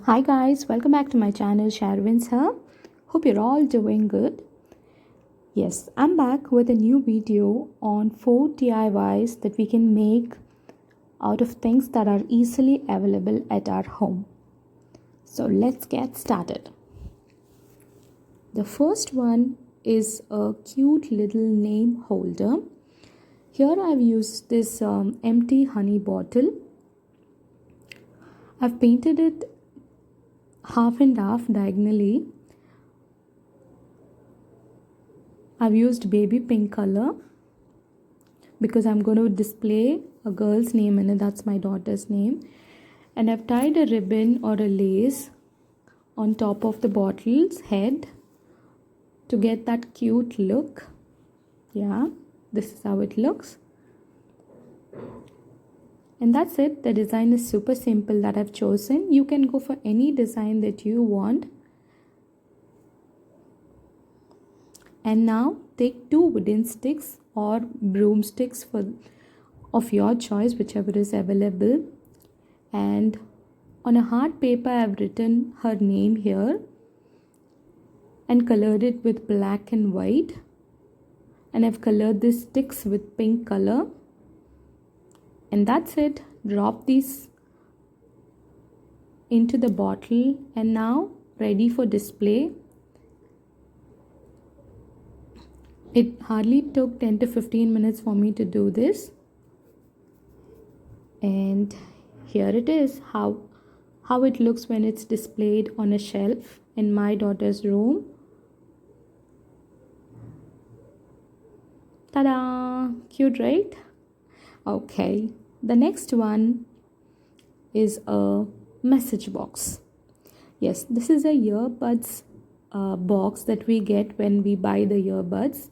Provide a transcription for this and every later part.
Hi guys, welcome back to my channel. Sharwin's here. Hope you're all doing good. Yes, I'm back with a new video on 4 DIYs that we can make out of things that are easily available at our home. So let's get started. The first one is a cute little name holder. Here I've used this empty honey bottle. I've painted it half and half diagonally. I've used baby pink color because I'm going to display a girl's name in it. That's my daughter's name. And I've tied a ribbon or a lace on top of the bottle's head to get that cute look. Yeah, this is how it looks. And that's it. The design is super simple that I've chosen. You can go for any design that you want. And now take 2 wooden sticks or broomsticks of your choice, whichever is available. And on a hard paper, I've written her name here and colored it with black and white. And I've colored these sticks with pink color. And that's it. Drop these into the bottle and now ready for display. It hardly took 10 to 15 minutes for me to do this. And here it is, how it looks when it's displayed on a shelf in my daughter's room. Ta-da! Cute, right? Okay. The next one is a message box. Yes, this is a earbuds box that we get when we buy the earbuds.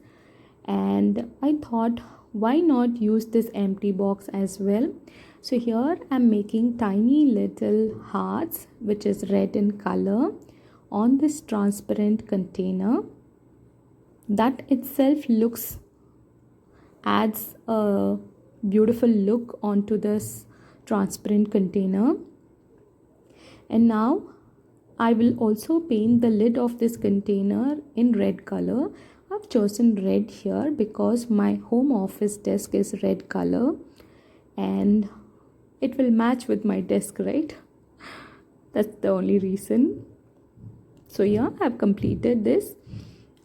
And I thought, why not use this empty box as well? So here I'm making tiny little hearts, which is red in color, on this transparent container. That itself adds a beautiful look onto this transparent container. And now I will also paint the lid of this container in red color. I've chosen red here because my home office desk is red color and it will match with my desk, right? That's the only reason. So yeah, I've completed this.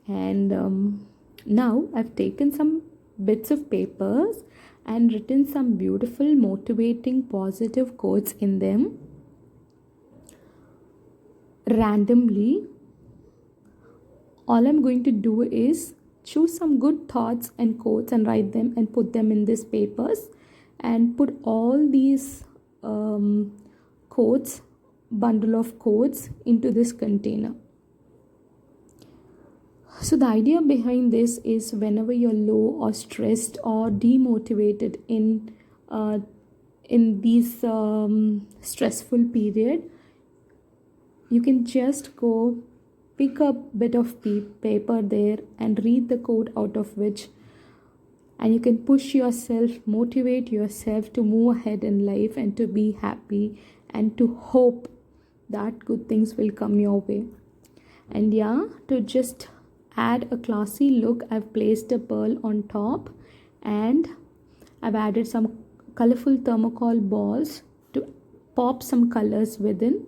And now I've taken some bits of papers and written some beautiful motivating positive quotes in them randomly. All I'm going to do is choose some good thoughts and quotes and write them and put them in these papers and put all these quotes, bundle of quotes, into this container. So the idea behind this is whenever you're low or stressed or demotivated in these stressful period, you can just go pick a bit of paper there and read the quote out of which, and you can push yourself, motivate yourself to move ahead in life and to be happy and to hope that good things will come your way. And yeah, to just add a classy look, I've placed a pearl on top and I've added some colorful thermocol balls to pop some colors within,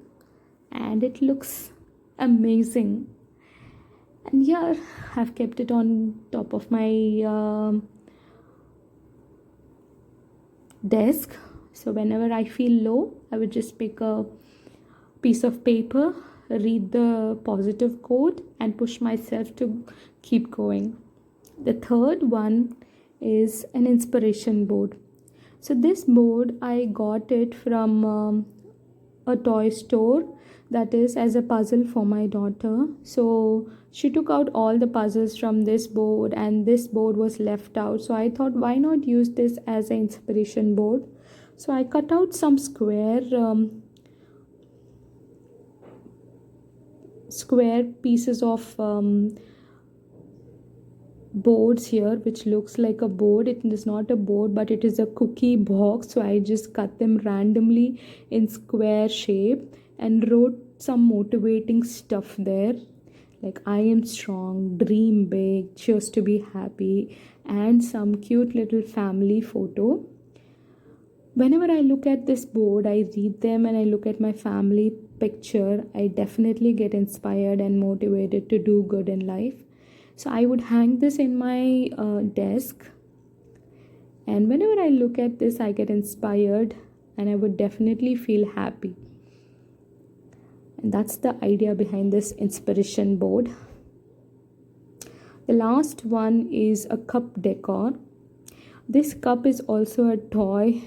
and it looks amazing. And here I've kept it on top of my desk, so whenever I feel low, I would just pick a piece of paper, read the positive quote and push myself to keep going. The third one is an inspiration board. So this board I got it from a toy store, that is as a puzzle for my daughter. So she took out all the puzzles from this board and this board was left out. So I thought, why not use this as an inspiration board? So I cut out some square pieces of boards here, which looks like a board. It is not a board, but it is a cookie box. So I just cut them randomly in square shape and wrote some motivating stuff there, like I am strong, dream big, choose to be happy, and some cute little family photo. Whenever I look at this board, I read them and I look at my family picture, I definitely get inspired and motivated to do good in life. So I would hang this in my desk, and whenever I look at this, I get inspired and I would definitely feel happy. And that's the idea behind this inspiration board. The last one is a cup decor. This cup is also a toy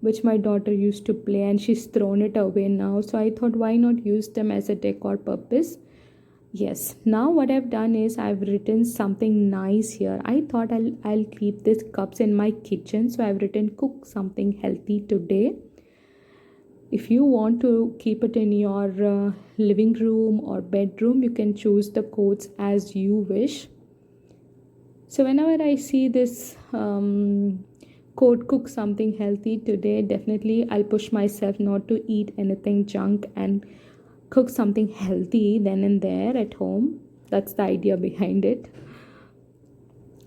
which my daughter used to play, and she's thrown it away now. So I thought, why not use them as a decor purpose? Yes, now what I've done is I've written something nice here. I thought I'll keep these cups in my kitchen, so I've written cook something healthy today. If you want to keep it in your living room or bedroom, you can choose the quotes as you wish. So whenever I see this quote, cook something healthy today, definitely I'll push myself not to eat anything junk and cook something healthy then and there at home. That's the idea behind it.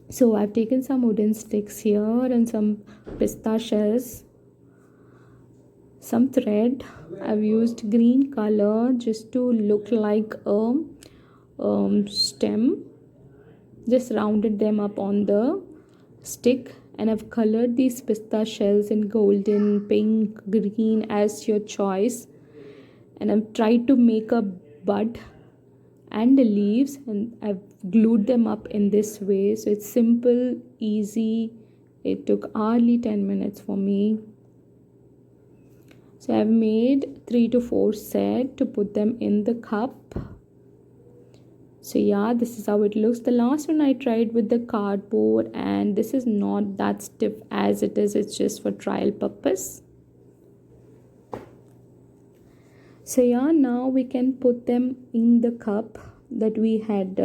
So I've taken some wooden sticks here and some pistachio shells, some thread. I've used green color just to look like a stem. Just rounded them up on the stick, and I've colored these pistachio shells in golden, pink, green as your choice. And I've tried to make a bud and the leaves, and I've glued them up in this way. So it's simple, easy. It took hardly 10 minutes for me. So I've made 3 to 4 sets to put them in the cup. So yeah, this is how it looks. The last one I tried with the cardboard, and this is not that stiff as it is. It's just for trial purpose. So yeah, now we can put them in the cup that we had.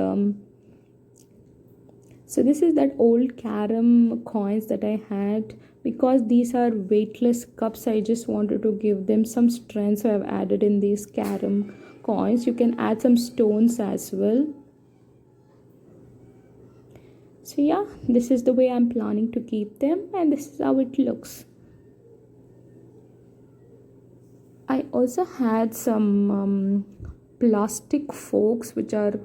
So this is that old carom coins that I had. Because these are weightless cups, I just wanted to give them some strength. So I've added in these carom coins. You can add some stones as well. So yeah, this is the way I'm planning to keep them, and this is how it looks. I also had some plastic forks, which are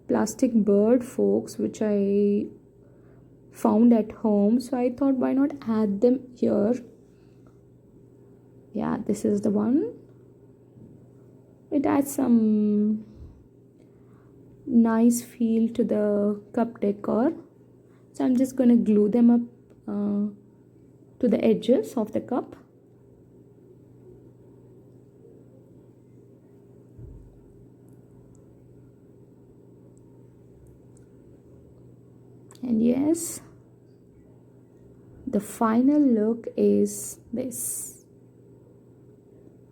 plastic bird forks, which I found at home. So I thought, why not add them here? Yeah, this is the one. It adds some nice feel to the cup decor. So I'm just going to glue them up to the edges of the cup. And yes, the final look is this.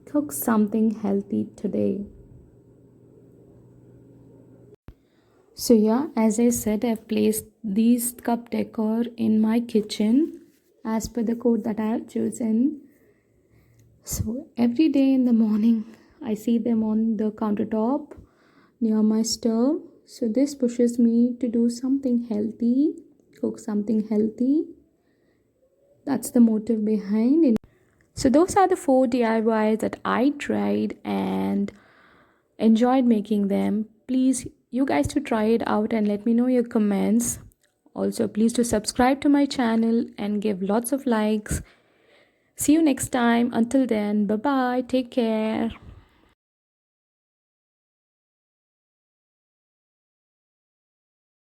Cook something healthy today. So yeah, as I said, I've placed these cup decor in my kitchen as per the code that I have chosen. So every day in the morning, I see them on the countertop near my stove. So this pushes me to do something healthy, cook something healthy. That's the motive behind it. So those are the 4 DIYs that I tried and enjoyed making them. Please, you guys to try it out and let me know your comments. Also, please to subscribe to my channel and give lots of likes. See you next time. Until then, bye bye. Take care.